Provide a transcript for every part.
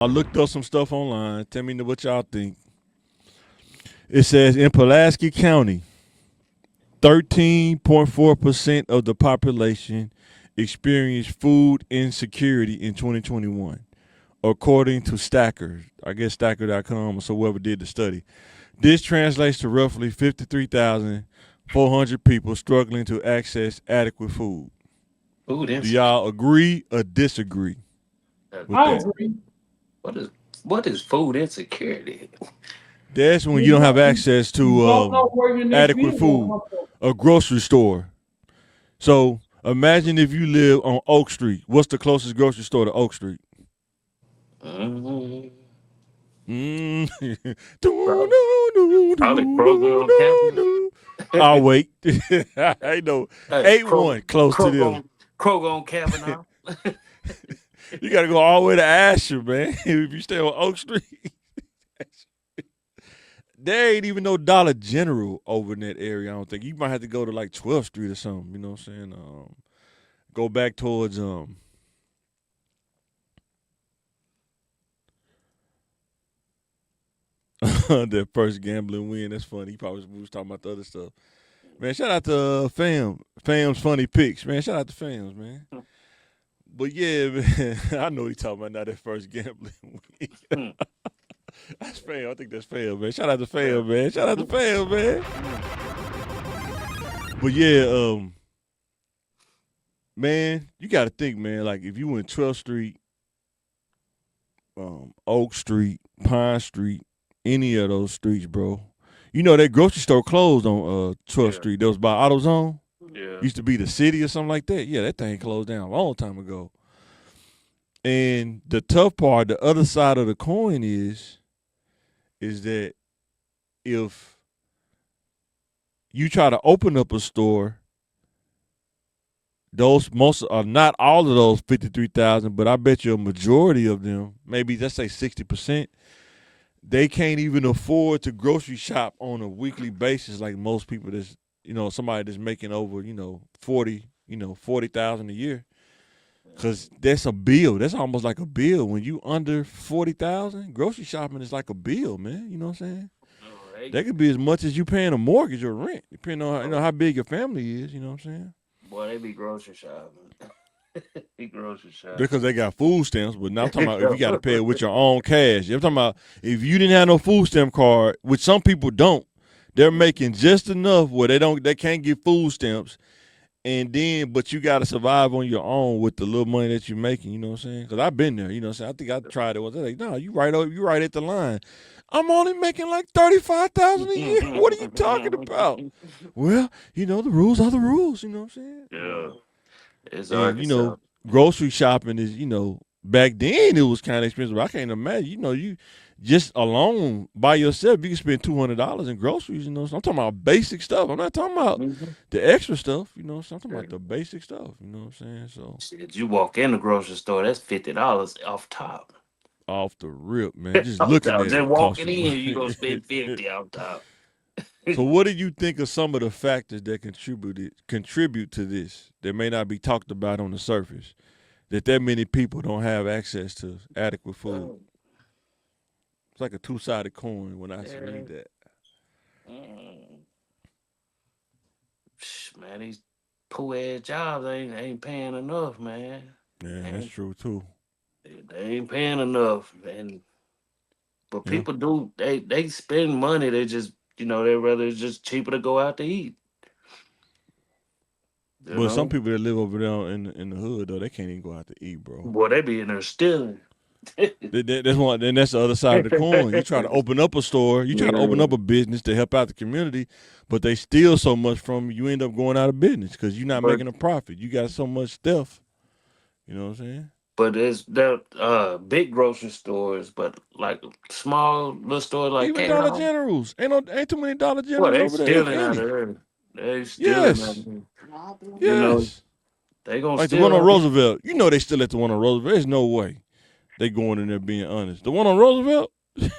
I looked up some stuff online. Tell me what y'all think. It says in Pulaski County, 13.4% of the population experienced food insecurity in 2021, according to Stacker. I guess Stacker.com or so whoever did the study. This translates to roughly 53,400 people struggling to access adequate food. Food Do insecurity. y'all agree or disagree with I that? agree. What is food insecurity? That's when you You don't have don't, access you to don't know where your next meal adequate is going to food, come from. a grocery store. So imagine if you live on Oak Street. What's the closest grocery store to Oak Street? Mm, Mm. probably, probably Kroger on campus. I'll wait. I know. Hey, 8-1, close to them. Kroger on Kavanaugh. You got to go all the way to Asher, man. If you stay on Oak Street. There ain't even no Dollar General over in that area, I don't think. You might have to go to like 12th Street or something, you know what I'm saying? Go back towards that first gambling win. That's funny. He probably was talking about the other stuff. Man, shout out to Fam's funny picks, man. Shout out to Fams, man. But yeah, man, I know he talking about now that first gambling win. That's Fam. I think that's Fam, man. Shout out to Fam, man. Shout out to Fam, man. But yeah, man, you got to think, man. Like if you in 12th Street, Oak Street, Pine Street, any of those streets, bro. You know that grocery store closed on 12th Street. That was by AutoZone. Yeah. Used to be the city or something like that. Yeah, that thing closed down a long time ago. And the tough part, the other side of the coin is that if you try to open up a store, most are not all of those 53,000, but I bet you a majority of them, maybe let's say 60%, they can't even afford to grocery shop on a weekly basis like most people that's, somebody that's making over, 40,000 a year. Cause that's a bill. That's almost like a bill. When you under 40,000, grocery shopping is like a bill, man. You know what I'm saying? That could be as much as you paying a mortgage or rent, depending on how big your family is. You know what I'm saying? Boy, they be grocery shopping. Be grocery shopping. Because they got food stamps, but now I'm talking about if you got to pay it with your own cash. I'm talking about if you didn't have no food stamp card, which some people don't, they're making just enough where they can't get food stamps. But you got to survive on your own with the little money that you're making, you know what I'm saying? Because I've been there, you know what I'm saying? I think I tried it once. They're like, no, you right at the line. I'm only making like 35,000 a year. What are you talking about? Well, the rules are the rules, you know what I'm saying? Yeah. It's And, grocery shopping is, back then it was kind of expensive. I can't imagine, you just alone by yourself, you can spend $200 in groceries. So I'm talking about basic stuff. I'm not talking about the extra stuff. So I'm talking about the basic stuff. You know what I'm saying? So shit, you walk in the grocery store, that's $50 off top. off the rip, man, just looking at Just it costs walking you in, money. you gonna spend 50 off top. So what do you think of some of the factors that contribute to this that may not be talked about on the surface? That many people don't have access to adequate food. It's like a two-sided coin when I read that. Man, these poor ass jobs ain't paying enough, man. Yeah, that's true too. They ain't paying enough, but Yeah. people do they spend money. They just they rather it's just cheaper to go out to eat. But some people that live over there in the hood though, they can't even go out to eat, bro. Boy, they be in there stealing. That's one. Then that's the other side of the coin. You try to open up a store, you try to open up a business to help out the community, but they steal so much from you, you end up going out of business because you're not making a profit. You got so much stuff. You know what I'm saying? But there big grocery stores, but like small little stores like Even Dollar Kmart. Generals. Ain't too many Dollar Boy, Generals they over there, if stealing out any. of there. They stealing out Yes. of there. Yes. They gonna Like the steal one on out Roosevelt. They still at the one on Roosevelt. There's no way they going in there being honest. The one on Roosevelt. which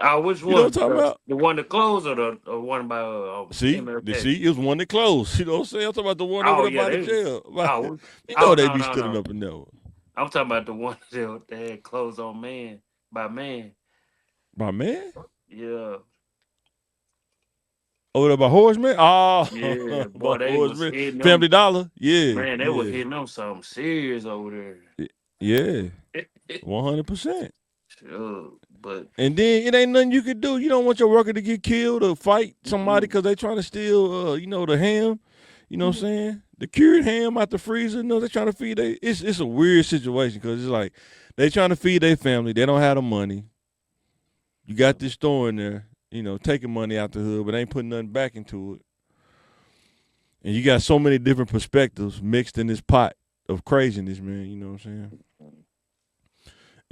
You know one? what I'm talking about? The one that closed or the one by See, MLK? it was one that closed. You know what I'm saying? I'm talking about the one over there by the jail. They No, be stealing no. up in there. I'm talking about the one that had closed on Man. by man. My man? Yeah, Oh, about Horseman? yeah, Oh, boy, about they was Horseman. hitting Family them. Dollar? Yeah, Man, they were yeah. hitting them something serious over Yeah, there. 100%. Sure, but And then it ain't nothing you can do. You don't want your worker to get killed or fight somebody mm-mm. because they trying to steal, the ham. You know what I'm saying? The cured ham out the freezer. No, they trying to feed they. It's a weird situation because it's like they trying to feed their family. They don't have the money. You got this store in there, taking money out the hood, but ain't putting nothing back into it. And you got so many different perspectives mixed in this pot of craziness, man. You know what I'm saying?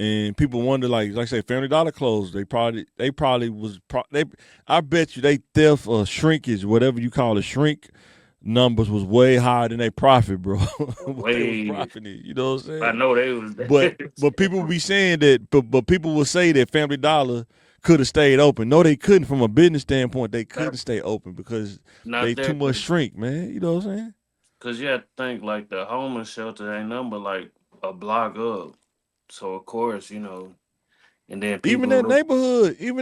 And people wonder, like I say, Family Dollar closed. They probably was. I bet you they theft or shrinkage, whatever you call it, shrink numbers was way higher than they profit, bro. What they was Wait, profiting, you know what I'm I saying? know they was. But people be saying that, but people will say that Family Dollar could have stayed open. No, they couldn't. From a business standpoint, they couldn't not, stay open because they not too that, much shrink, man. You know what I'm saying? because you have to think like the homeless shelter ain't number like a block up. So of course, and then Even people look.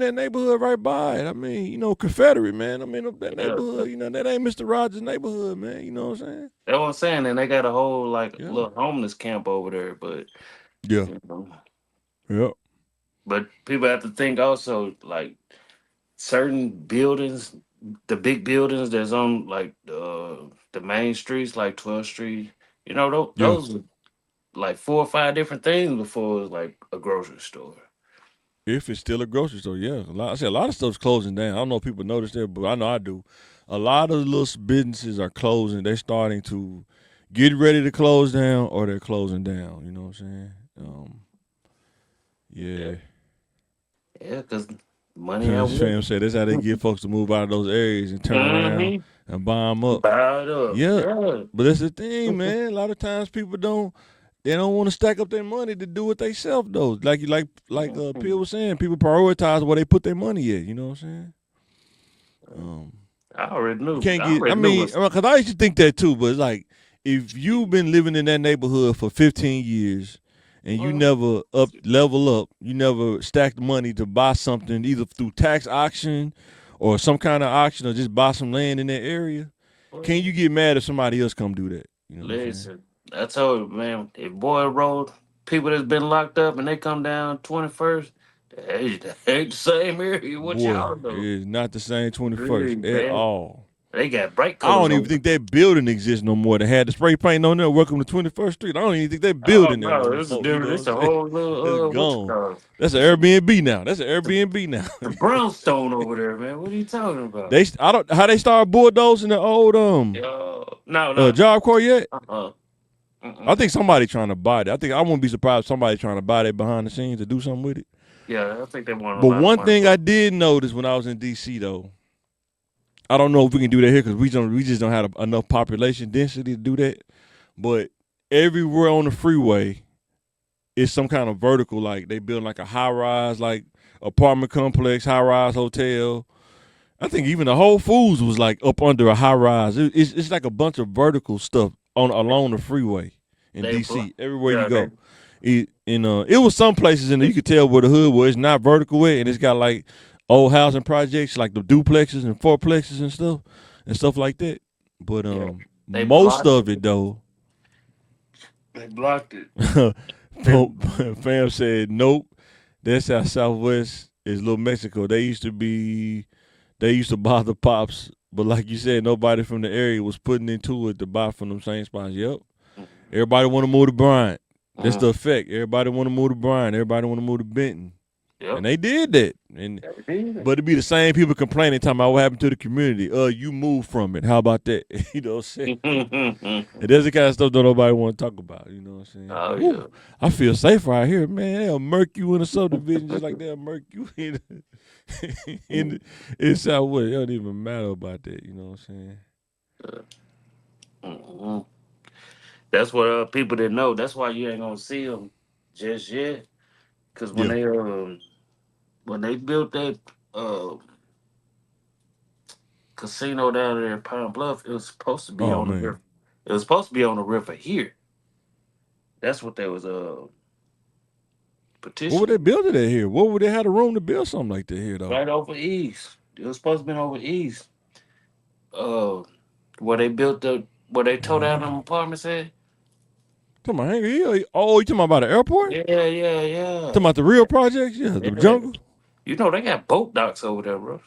that neighborhood right by it. I mean, Confederate, man. I mean, that Yeah, neighborhood, that ain't Mr. Rogers' neighborhood, man. You know what I'm saying? that's what I'm saying. And they got a whole like Yeah. little homeless camp over there, but Yeah. you know, Yeah. but people have to think also like certain buildings, the big buildings that's on like the main streets, like 12th Street. Yeah. Those are like 4 or 5 different things before it was like a grocery store. If it's still a grocery store, yeah. I say a lot of stuff's closing down. I don't know if people notice that, but I know I do. A lot of little businesses are closing. They're starting to get ready to close down or they're closing down. You know what I'm saying? Yeah, Yeah. yeah, because money at This work. fam said that's how they get folks to move out of those areas and turn around Mm-hmm. and buy them up. Buy it up. Yeah, Yeah. but that's the thing, man. A lot of times people don't want to stack up their money to do it themselves though. Like Phil was saying, people prioritize where they put their money at. You know what I'm saying? Um, I already you knew. can't I get. I already knew mean, what's. because I used to think that too, but it's like if you've been living in that neighborhood for 15 years and you Well, never level up, you never stacked money to buy something either through tax auction or some kind of auction or just buy some land in that area. Can well, you get mad if somebody else come do that? You know what I'm saying? listen, I told you, man, if Boy Road, people that's been locked up and they come down 21st, they ain't the same area what Boy, y'all it know. is not the same 21st Really, at man. all. They got bright I colors don't even on. think that building exists no more. They had the spray paint on there. Welcome to 21st Street. I don't even think that Oh building there no, no this is more. You different. know what It's I'm a saying? whole It's little what you gone. call it? That's an It's a, Airbnb now. That's an Airbnb now. it's a brownstone over there, man. What are you talking about? I don't how they started bulldozing the old No, no. Job Corps yet. Uh-uh. I Mm-mm. think somebody trying to buy it. I think I wouldn't be surprised if somebody trying to buy that behind the scenes to do something with it. Yeah, I think they want a But lot of one money thing for I it. did notice when I was in DC though, I don't know if we can do that here because we just don't have enough population density to do that. But everywhere on the freeway is some kind of vertical, like they build like a high rise, like apartment complex, high rise hotel. I think even the Whole Foods was like up under a high rise. It's like a bunch of vertical stuff on along the freeway in They, blo- DC. Everywhere you yeah, they, go, it was some places in there you could tell where the hood was. It's not vertical at, and it's got like old housing projects like the duplexes and fourplexes and stuff like that. But yeah, they most blocked of it. it though, They blocked it. fam said nope. That's how Southwest is Little Mexico. They used to buy the pops, but like you said, nobody from the area was putting into it to buy from them same spots. Yep. Everybody want to move to Bryant. That's the Mm, effect. Everybody want to move to Bryant. Everybody want to move to Benton. And yep. they did that. But it'd be the same people complaining, talking about what happened to the community. You moved from it. How about that? You know what I'm saying? And that's the kind of stuff that nobody want to talk about. You know what I'm saying? Oh Whew, yeah. I feel safer out here, man. They'll murk you in a subdivision just like they'll murk you in Southwest. It don't even matter about that. You know what I'm saying? Mhm. That's what people didn't know. That's why you ain't gonna see them just yet. Cause Yeah. when they built that uh casino down there in Pine Bluff, it was supposed to be Oh on the man. river. It was supposed to be on the river here. That's what they was What would they build it at here? What would they have the room to build something like that here though? Right over east. It was supposed to be over east. Uh, where they where they tore down them apartments at. Talking about Hanger Hill? Oh, you talking about by the airport? Yeah. Talking about the real projects? Yeah, the Yeah. jungle. You know they got boat docks over there, bro.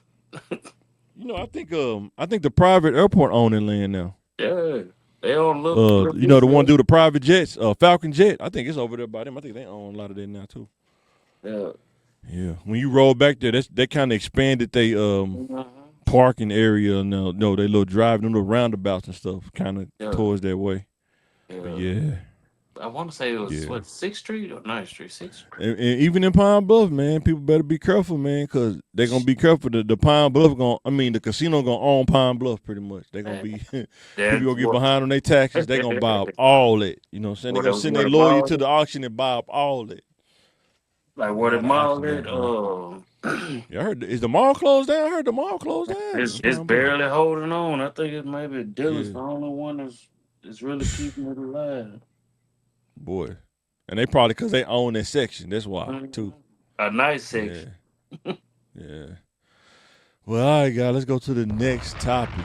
You know, I think the private airport owning land now. Yeah, they own little. You know, the one do the private jets, Falcon Jet. I think it's over there by them. I think they own a lot of that now too. Yeah. Yeah. When you roll back there, they kind of expanded they parking area now. No, they little driving them little roundabouts and stuff, kind of towards that way. Yeah. But yeah. I want to say it was what 6th Street or 9th Street, 6th Street. And even in Pine Bluff, man, people better be careful, man, because they're gonna be careful. The Pine Bluff the casino gonna own Pine Bluff pretty much. They're gonna be people gonna get behind on their taxes. They gonna buy up all that. You know what I'm saying? They're gonna send their lawyer to the auction and buy up all that. Like where the mall at? Yeah, I heard. Is the mall closed down? I heard the mall closed down. It's barely holding on. I think it's maybe Dillard's the only one that's really keeping it alive. Boy, and they probably because they own that section. That's why too. A nice section. Yeah. Well, all right, guys. Let's go to the next topic.